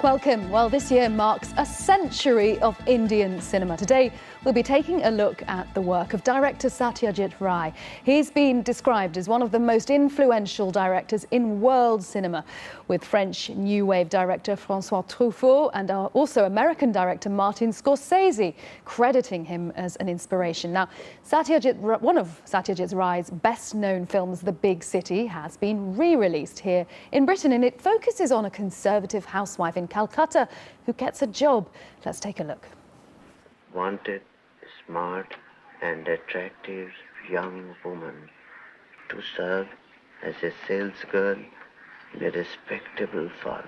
Welcome. Well, this year marks a century of Indian cinema. Today, we'll be taking a look at the work of director Satyajit Ray. He's been described as one of the most influential directors in world cinema, with French New Wave director François Truffaut and also American director Martin Scorsese crediting him as an inspiration. Now, one of Satyajit Ray's best-known films, The Big City, has been re-released here in Britain, and it focuses on a conservative housewife in Calcutta who gets a job. Let's take a look. Wanted, smart and attractive young woman to serve as a sales girl in a respectable firm.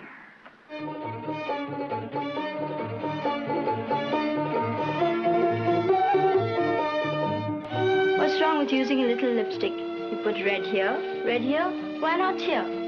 What's wrong with using a little lipstick? You put red here, why not here?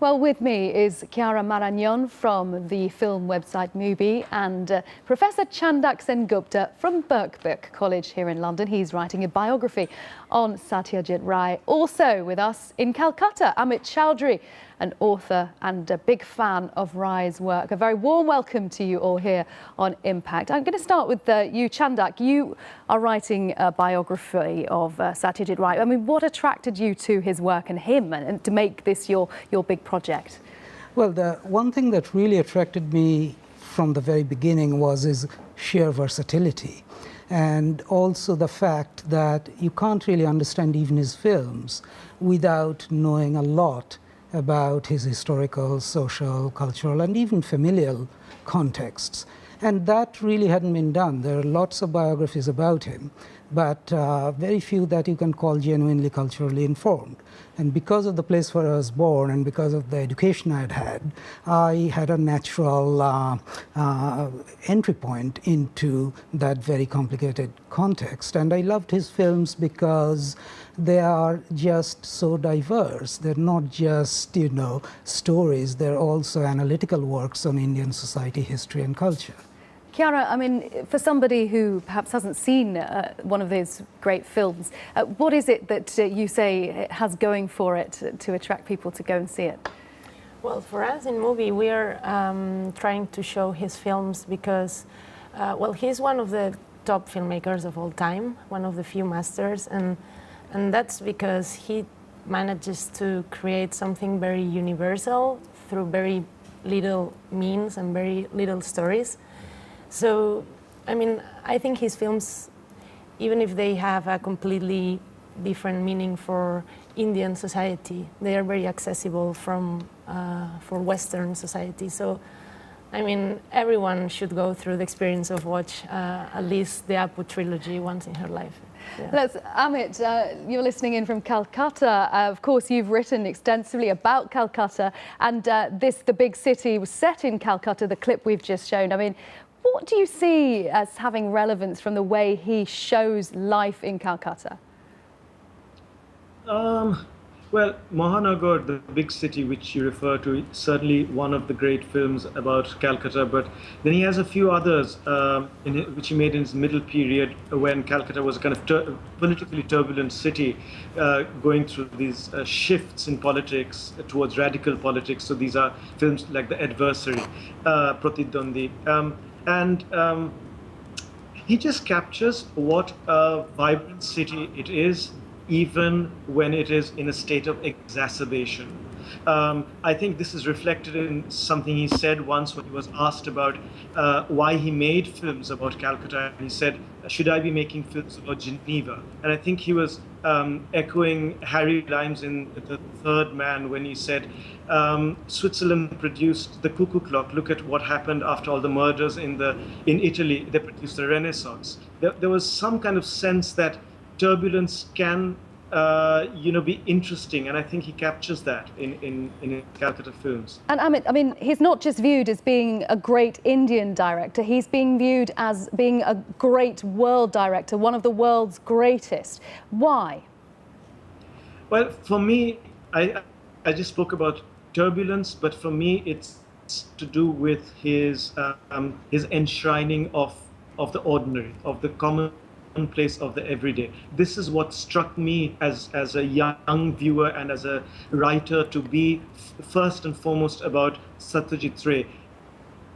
Well, with me is Chiara Maragnon from the film website Mubi and Professor Chandak Sengupta from Birkbeck College here in London. He's writing a biography on Satyajit Ray. Also with us in Calcutta, Amit Chowdhury, an author and a big fan of Ray's work. A very warm welcome to you all here on Impact. I'm going to start with you, Chandak. You are writing a biography of Satyajit Ray. I mean, what attracted you to his work and him and to make this your big project? Well, the one thing that really attracted me from the very beginning was his sheer versatility, and also the fact that you can't really understand even his films without knowing a lot about his historical, social, cultural, and even familial contexts. And that really hadn't been done. There are lots of biographies about him, but very few that you can call genuinely culturally informed. And because of the place where I was born and because of the education I had a natural entry point into that very complicated context. And I loved his films because they are just so diverse. They're not just, stories. They're also analytical works on Indian society, history, and culture. Chiara, I mean, for somebody who perhaps hasn't seen one of those great films, what is it that you say it has going for it to attract people to go and see it? Well, for us in Mubi, we are trying to show his films because, well, he's one of the top filmmakers of all time, one of the few masters, and that's because he manages to create something very universal through very little means and very little stories. So, I mean, I think his films, even if they have a completely different meaning for Indian society, they are very accessible for Western society. So, I mean, everyone should go through the experience of watch at least the Apu trilogy once in her life. Yeah. Amit, you're listening in from Calcutta. Of course, you've written extensively about Calcutta, and The Big City was set in Calcutta, the clip we've just shown. I mean, what do you see as having relevance from the way he shows life in Calcutta? Well, Mahanagar, The Big City, which you refer to, is certainly one of the great films about Calcutta, but then he has a few others which he made in his middle period when Calcutta was a kind of politically turbulent city going through these shifts in politics towards radical politics. So these are films like The Adversary, Pratidwandi. And he just captures what a vibrant city it is, even when it is in a state of exacerbation. I think this is reflected in something he said once when he was asked about why he made films about Calcutta. And he said, should I be making films about Geneva? And I think he was echoing Harry Limes in The Third Man when he said, Switzerland produced the cuckoo clock. Look at what happened after all the murders in Italy. They produced the Renaissance. There was some kind of sense that turbulence can, be interesting, and I think he captures that in his Calcutta films. And Amit, I mean, he's not just viewed as being a great Indian director, he's being viewed as being a great world director, one of the world's greatest. Why? Well, for me, I just spoke about turbulence, but for me it's to do with his enshrining of the ordinary, of the common commonplace of the everyday. This is what struck me as a young viewer and as a writer to be first and foremost about Satyajit Ray.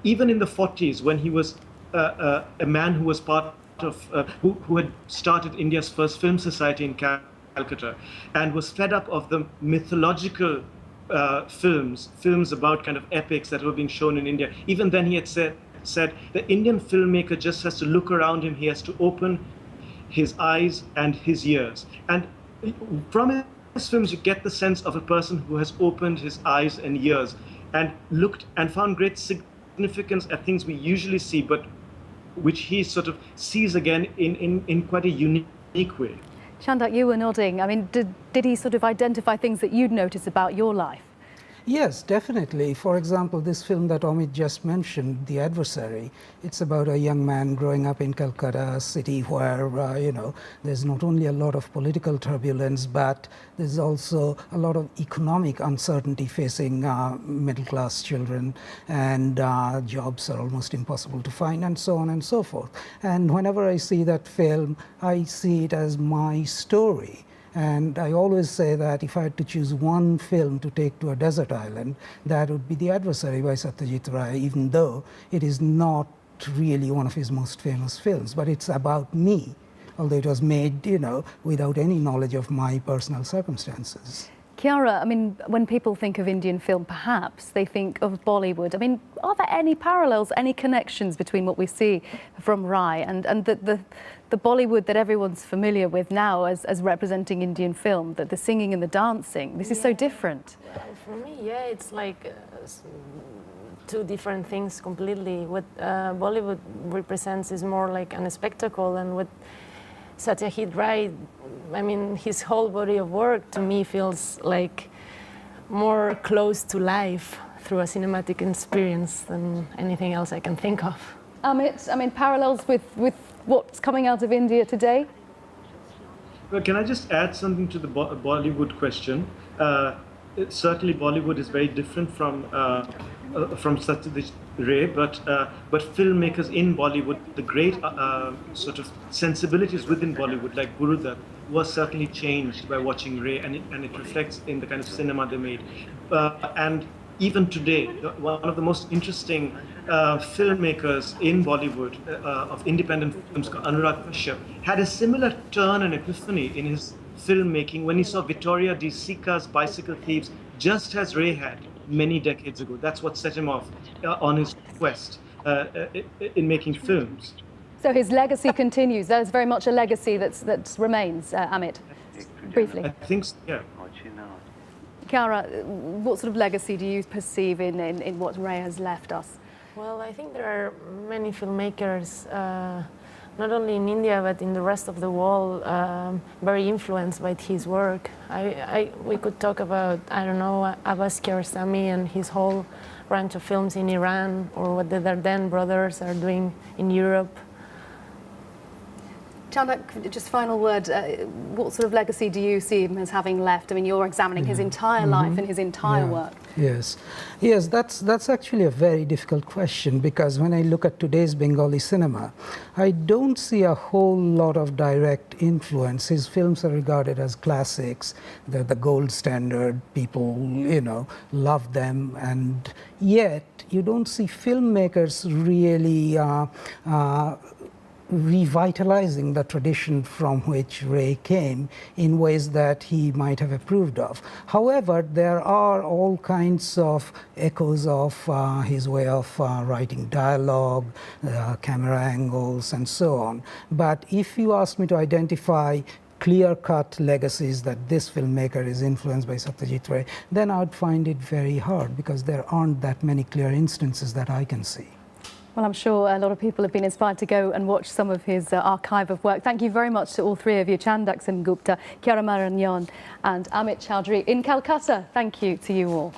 Even in the 40s, when he was a man who was part of, who had started India's first film society in Calcutta, and was fed up of the mythological films about kind of epics that were being shown in India. Even then he had said the Indian filmmaker just has to look around him, he has to open his eyes and his ears. And from his films you get the sense of a person who has opened his eyes and ears and looked and found great significance at things we usually see, but which he sort of sees again in quite a unique way. Chandak, you were nodding. I mean, did he sort of identify things that you'd notice about your life? Yes, definitely. For example, this film that Amit just mentioned, The Adversary, it's about a young man growing up in Calcutta, a city where, there's not only a lot of political turbulence, but there's also a lot of economic uncertainty facing middle-class children, and jobs are almost impossible to find, and so on and so forth. And whenever I see that film, I see it as my story. And I always say that if I had to choose one film to take to a desert island, that would be The Adversary by Satyajit Ray, even though it is not really one of his most famous films. But it's about me, although it was made, without any knowledge of my personal circumstances. Chiara, I mean, when people think of Indian film, perhaps they think of Bollywood. I mean, are there any parallels, any connections between what we see from Rai and the Bollywood that everyone's familiar with now as representing Indian film, that the singing and the dancing, this is so different? Well, for me, yeah, it's like two different things completely. What Bollywood represents is more like a spectacle, and what Satyajit Ray, I mean, his whole body of work to me feels like more close to life through a cinematic experience than anything else I can think of. Amit, I mean, parallels with what's coming out of India today? Well, can I just add something to the Bollywood question? Certainly Bollywood is very different from Satyajit Ray, but filmmakers in Bollywood, the great sort of sensibilities within Bollywood, like Gurudutt, was certainly changed by watching Ray, and it reflects in the kind of cinema they made. And even today, one of the most interesting filmmakers in Bollywood of independent films, Anurag Kashyap, had a similar turn and epiphany in his filmmaking when he saw Vittoria de Sica's Bicycle Thieves, just as Ray had many decades ago. That's what set him off on his quest in making films. So his legacy continues. There's very much a legacy that remains, Amit. Briefly. I think so, yeah. Chiara, what sort of legacy do you perceive in what Ray has left us? Well, I think there are many filmmakers, not only in India but in the rest of the world, very influenced by his work. We could talk about, I don't know, Abbas Kiarostami and his whole range of films in Iran, or what the Dardenne brothers are doing in Europe. Chandak, just final word, what sort of legacy do you see him as having left? I mean, you're examining his entire life and his entire work. Yes, that's actually a very difficult question, because when I look at today's Bengali cinema, I don't see a whole lot of direct influence. His films are regarded as classics, they're the gold standard, people, love them, and yet you don't see filmmakers really revitalizing the tradition from which Ray came in ways that he might have approved of. However, there are all kinds of echoes of his way of writing dialogue, camera angles, and so on. But if you ask me to identify clear-cut legacies that this filmmaker is influenced by Satyajit Ray, then I would find it very hard, because there aren't that many clear instances that I can see. Well, I'm sure a lot of people have been inspired to go and watch some of his archive of work. Thank you very much to all three of you, Chandak Sen Gupta, Chiara Maranyan and Amit Chowdhury in Calcutta. Thank you to you all.